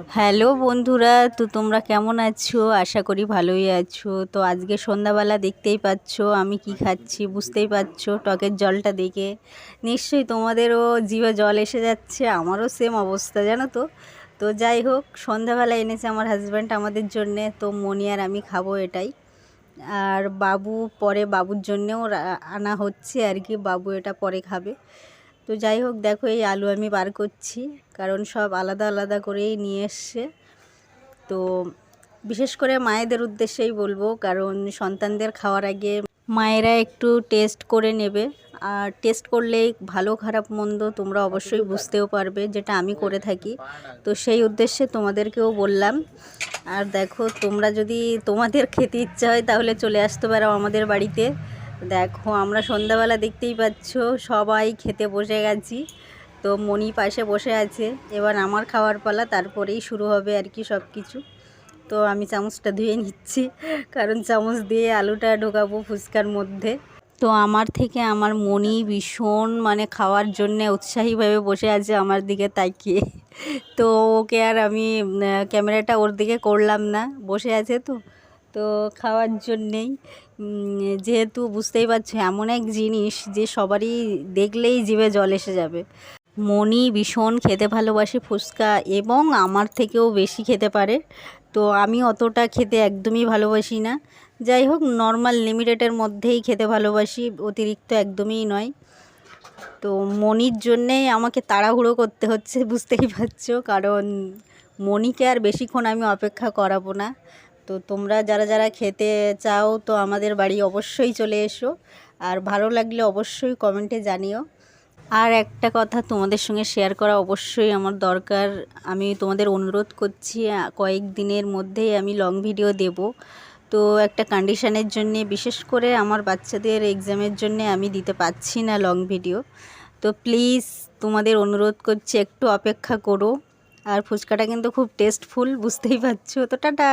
Hello বন্ধুরা, তো তোমরা কেমন আছো? আশা করি ভালোই আছো। তো আজকে সন্ধ্যাবেলা দেখতেই পাচ্ছ আমি কি খাচ্ছি, বুঝতেই পারছো টকের জলটা দেখে। নিশ্চয়ই তোমাদেরও জিভে জল এসে যাচ্ছে, আমারও সেম অবস্থা জানো তো। তো যাই হোক, সন্ধ্যাবেলা এনেছে আমার হাজব্যান্ড আমাদের জন্যে, তো মনি আর আমি খাবো এটাই। আর বাবু পরে, বাবুর জন্যেও আনা হচ্ছে আর কি, বাবু এটা পরে খাবে। তো যাই হোক, দেখো এই আলু আমি বার করছি, কারণ সব আলাদা আলাদা করেই নিয়ে এসছে। তো বিশেষ করে মায়েদের উদ্দেশ্যেই বলবো, কারণ সন্তানদের খাওয়ার আগে মায়েরা একটু টেস্ট করে নেবে। আর টেস্ট করলেই ভালো খারাপ মন্দ তোমরা অবশ্যই বুঝতেও পারবে, যেটা আমি করে থাকি। তো সেই উদ্দেশ্যে তোমাদেরকেও বললাম। আর দেখো, তোমরা যদি তোমাদের খেতে ইচ্ছা হয় তাহলে চলে আসতে পারো আমাদের বাড়িতে। দেখো আমরা সন্ধ্যাবেলা দেখতেই পাচ্ছ সবাই খেতে বসে গেছি। তো মনি পাশে বসে আছে, এবার আমার খাওয়ার পালা, তারপরেই শুরু হবে আর কি সব কিছু। তো আমি চামচটা ধুয়ে নিচ্ছি, কারণ চামচ দিয়ে আলুটা ঢোকাবো ফুচকার মধ্যে। তো আমার থেকে আমার মনি ভীষণ খাওয়ার জন্যে উৎসাহীভাবে বসে আছে আমার দিকে তাকিয়ে। তো ওকে আর আমি ক্যামেরাটা ওর দিকে করলাম না, বসে আছে তো। তো খাওয়ার জন্যেই, যেহেতু বুঝতেই পারছো এমন এক জিনিস যে সবারই দেখলেই জিভে জল এসে যাবে। মনি ভীষণ খেতে ভালোবাসে ফুচকা, এবং আমার থেকেও বেশি খেতে পারে। তো আমি অতটা খেতে একদমই ভালোবাসি না। যাই হোক, নর্মাল লিমিটেডের মধ্যেই খেতে ভালোবাসি, অতিরিক্ত একদমই নয়। তো মনির জন্যেই আমাকে তাড়াহুড়ো করতে হচ্ছে, বুঝতেই পারছো, কারণ মনিকে আর বেশিক্ষণ আমি অপেক্ষা করাবো না। তো তোমরা যারা যারা খেতে চাও তো আমাদের বাড়ি অবশ্যই চলে এসো। আর ভালো লাগলে অবশ্যই কমেন্টে জানিও। আর একটা কথা তোমাদের সঙ্গে শেয়ার করা অবশ্যই আমার দরকার। আমি তোমাদের অনুরোধ করছি, কয়েক দিনের মধ্যেই আমি লং ভিডিও দেব। তো একটা কন্ডিশনের জন্যে, বিশেষ করে আমার বাচ্চাদের এক্সামের জন্যে আমি দিতে পারছি না লং ভিডিও। তো প্লিজ তোমাদের অনুরোধ করছি, একটু অপেক্ষা করো। আর ফুচকাটা কিন্তু খুব টেস্টফুল, বুঝতেই পারছো। তো টাটা।